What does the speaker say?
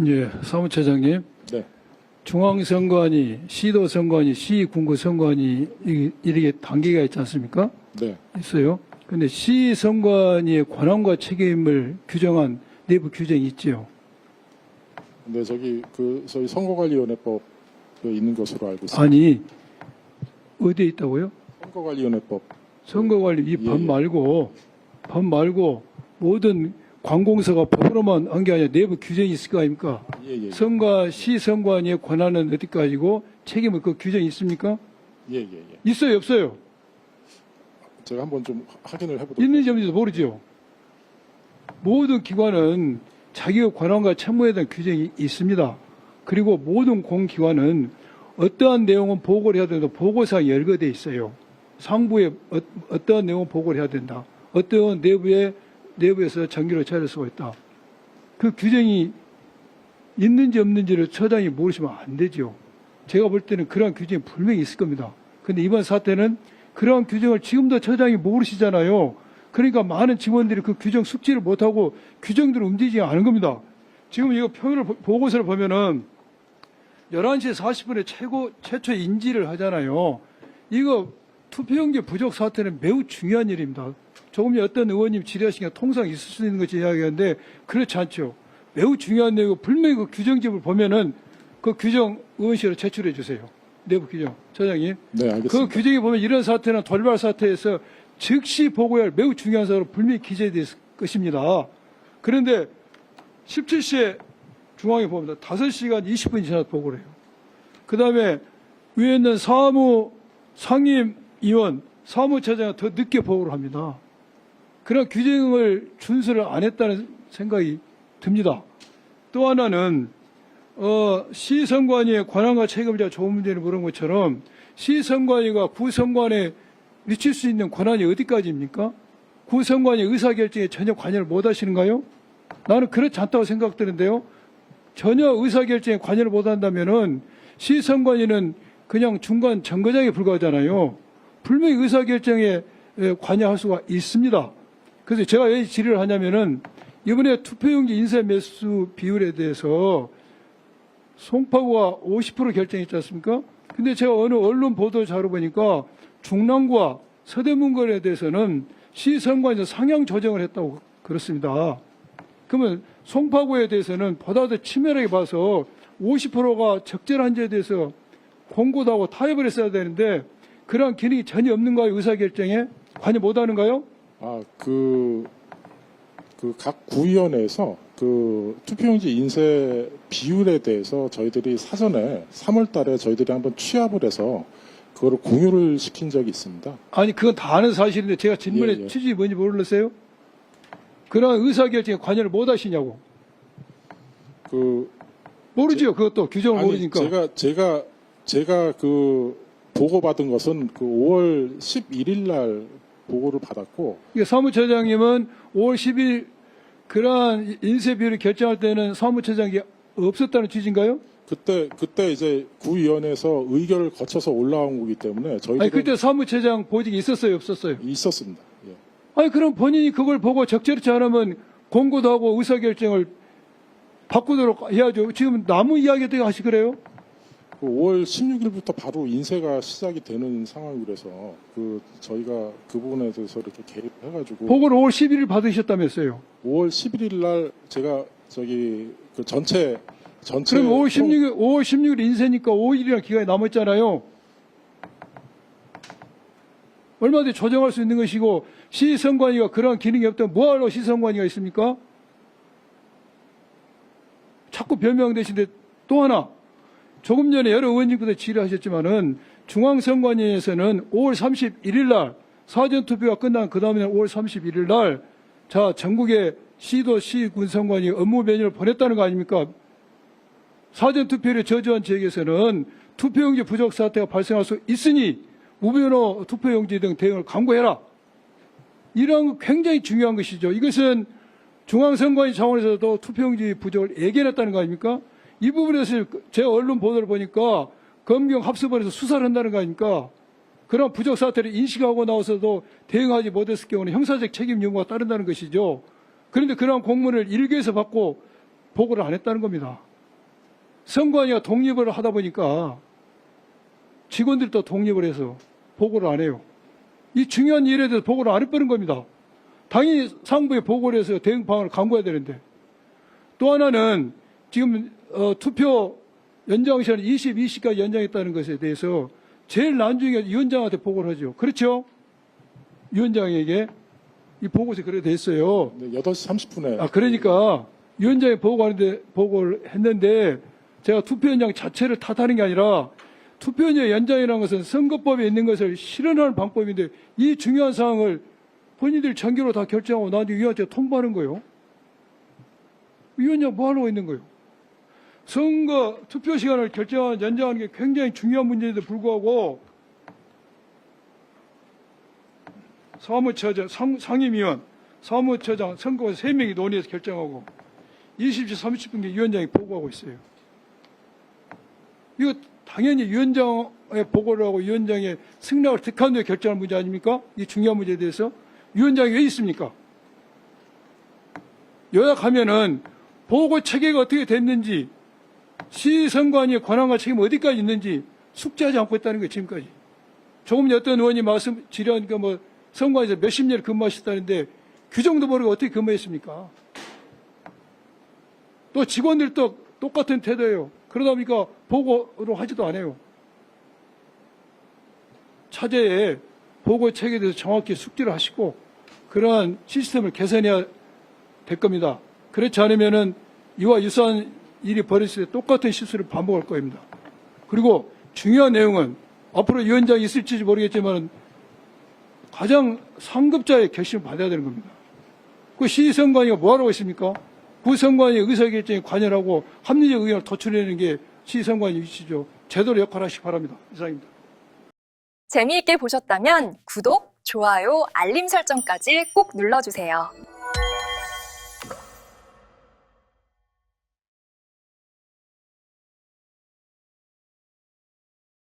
예, 사무처장님. 네. 중앙선관위, 시도선관위, 시군구선관위 이렇게 단계가 있지 않습니까? 네. 있어요. 근데 시선관위의 권한과 책임을 규정한 내부 규정이 있지요. 근데 저기 저희 선거관리위원회법 있는 것으로 알고 있습니다. 아니, 어디에 있다고요? 선거관리위원회법. 선거관리 이 법 말고 모든 관공서가 법으로만 한 게 아니라 내부 규정이 있을 거 아닙니까? 예. 시선관위의 권한은 어디까지고 책임은 그 규정이 있습니까? 예. 있어요, 없어요? 제가 한번 좀 확인을 해보도록. 있는지 없는지도 모르죠. 모든 기관은 자기의 권한과 책무에 대한 규정이 있습니다. 그리고 모든 공기관은 어떠한 내용은 보고를 해야 된다. 보고사항이 열거되어 있어요. 상부에 어떠한 내용은 보고를 해야 된다. 어떠한 내부에서 정기로 처리할 수가 있다. 그 규정이 있는지 없는지를 처장이 모르시면 안 되죠. 제가 볼 때는 그러한 규정이 분명히 있을 겁니다. 그런데 이번 사태는 그러한 규정을 지금도 처장이 모르시잖아요. 그러니까 많은 직원들이 그 규정 숙지를 못하고 규정대로 움직이지 않은 겁니다. 지금 이거 보고서를 보면은 11시 40분에 최초 인지를 하잖아요. 이거 투표용지 부족 사태는 매우 중요한 일입니다. 조금 전에 어떤 의원님 질의하신 게 통상 있을 수 있는 것이 이야기하는데 그렇지 않죠. 매우 중요한 내용, 분명히 그 규정집을 보면은 그 규정 의원실에 제출해 주세요. 내부 규정. 처장님. 네, 알겠습니다. 그 규정에 보면 이런 사태는 돌발 사태에서 즉시 보고해야 할 매우 중요한 사항으로 분명히 기재될 것입니다. 그런데 17시에 중앙에 봅니다. 5시간 20분 지나서 보고를 해요. 그 다음에 위에 있는 상임위원, 사무처장은 더 늦게 보고를 합니다. 그런 규정을 준수를 안 했다는 생각이 듭니다. 또 하나는 시선관위의 권한과 책임을 제가 조금 전에 물은 것처럼 시선관위가 구선관에 미칠 수 있는 권한이 어디까지입니까? 구선관위 의사결정에 전혀 관여를 못 하시는가요? 나는 그렇지 않다고 생각되는데요. 전혀 의사결정에 관여를 못 한다면은 시선관위는 그냥 중간 정거장에 불과하잖아요. 분명히 의사결정에 관여할 수가 있습니다. 그래서 제가 왜 질의를 하냐면은 이번에 투표용지 인쇄 매수 비율에 대해서 송파구가 50% 결정했지 않습니까? 근데 제가 어느 언론 보도 자료 보니까 중랑구와 서대문구에 대해서는 시선관위에서 상향 조정을 했다고 그렇습니다. 그러면 송파구에 대해서는 보다 더 치밀하게 봐서 50%가 적절한 지에 대해서 공고도 하고 타협을 했어야 되는데 그러한 기능이 전혀 없는가요? 의사결정에 관여 못하는가요? 각 구위원회에서 투표용지 인쇄 비율에 대해서 저희들이 사전에 3월 달에 저희들이 한번 취합을 해서 그거를 공유를 시킨 적이 있습니다. 아니, 그건 다 아는 사실인데 제가 질문의 취지이 뭔지 모르겠어요? 그러한 의사결정에 관여를 못 하시냐고. 모르죠. 그것도 규정을 모르니까. 제가 보고받은 것은 5월 11일 날 보고를 받았고. 사무처장님은 5월 10일 그러한 인쇄 비율을 결정할 때는 사무처장이 없었다는 취지인가요? 그때 이제 구위원회에서 의결을 거쳐서 올라온 거기 때문에 저희들은. 아니, 그때 사무처장 보직이 있었어요, 없었어요? 있었습니다. 예. 아니, 그럼 본인이 그걸 보고 적절치 않으면 공고도 하고 의사결정을 바꾸도록 해야죠. 지금 남의 이야기 하시 그래요? 5월 16일부터 바로 인쇄가 시작이 되는 상황이라서 저희가 그 부분에 대해서 이렇게 개입해가지고 보고를 5월 11일 받으셨다면서요? 5월 11일 날 제가 전체 그럼 5월 16일 인쇄니까 5일이라는 기간이 남았잖아요. 얼마든지 조정할 수 있는 것이고 시선관위가 그러한 기능이 없다면 뭐하러 시선관위가 있습니까? 자꾸 변명되시는데 또 하나. 조금 전에 여러 의원님께서 질의하셨지만은 중앙선관위에서는 5월 31일 날 사전투표가 끝난 그 다음에 5월 31일 날 전국의 시도, 시, 군선관위 업무 메뉴를 보냈다는 거 아닙니까? 사전투표를 저지한 지역에서는 투표용지 부족 사태가 발생할 수 있으니 무변호 투표용지 등 대응을 강구해라. 이런 거 굉장히 중요한 것이죠. 이것은 중앙선관위 차원에서도 투표용지 부족을 예견했다는 거 아닙니까? 이 부분에서 제 언론 보도를 보니까 검경 합수본에서 수사를 한다는 거 아닙니까? 그런 부족 사태를 인식하고 나와서도 대응하지 못했을 경우는 형사적 책임 요구가 따른다는 것이죠. 그런데 그런 공문을 일개에서 받고 보고를 안 했다는 겁니다. 선관위가 독립을 하다 보니까 직원들도 독립을 해서 보고를 안 해요. 이 중요한 일에 대해서 보고를 안 해버린 겁니다. 당연히 상부에 보고를 해서 대응 방안을 강구해야 되는데. 또 하나는 지금 투표 연장 시간을 22시까지 연장했다는 것에 대해서 제일 나중에 위원장한테 보고를 하죠. 그렇죠? 위원장에게 이 보고서 그래 됐어요. 네, 8시 30분에. 그러니까 위원장이 보고를 했는데 제가 투표 연장 자체를 탓하는 게 아니라 투표 연장이라는 것은 선거법에 있는 것을 실현하는 방법인데 이 중요한 사항을 본인들 전교로 다 결정하고 나한테 위원장한테 통보하는 거예요. 위원장 뭐 하려고 있는 거예요? 선거 투표 시간을 연장하는 게 굉장히 중요한 문제인데 불구하고 사무처장, 상임위원, 사무처장, 선거에서 3명이 논의해서 결정하고 20시 30분에 위원장이 보고하고 있어요. 이거 당연히 위원장의 보고를 하고 위원장의 승낙을 득한 후에 결정할 문제 아닙니까? 이 중요한 문제에 대해서. 위원장이 왜 있습니까? 요약하면은 보고 체계가 어떻게 됐는지, 시선관위의 권한과 책임이 어디까지 있는지 숙지하지 않고 있다는 거예요, 지금까지. 조금 전에 어떤 의원이 질의하니까 선관위에서 몇십 년을 근무하셨다는데 규정도 모르고 어떻게 근무했습니까? 또 직원들도 똑같은 태도예요. 그러다 보니까 보고를 하지도 않아요. 차제에 보고 체계에 대해서 정확히 숙지를 하시고 그러한 시스템을 개선해야 될 겁니다. 그렇지 않으면은 이와 유사한 일이 벌어졌을 때 똑같은 실수를 반복할 겁니다. 그리고 중요한 내용은 앞으로 위원장이 있을지 모르겠지만 가장 상급자의 결심을 받아야 되는 겁니다. 그 시선관위가 뭐하라고 있습니까? 구선관위의 의사결정에 관여하고 합리적 의견을 도출해내는 게 시선관위 위치죠. 제대로 역할을 하시기 바랍니다. 이상입니다. 재미있게 보셨다면 구독, 좋아요, 알림 설정까지 꼭 눌러주세요.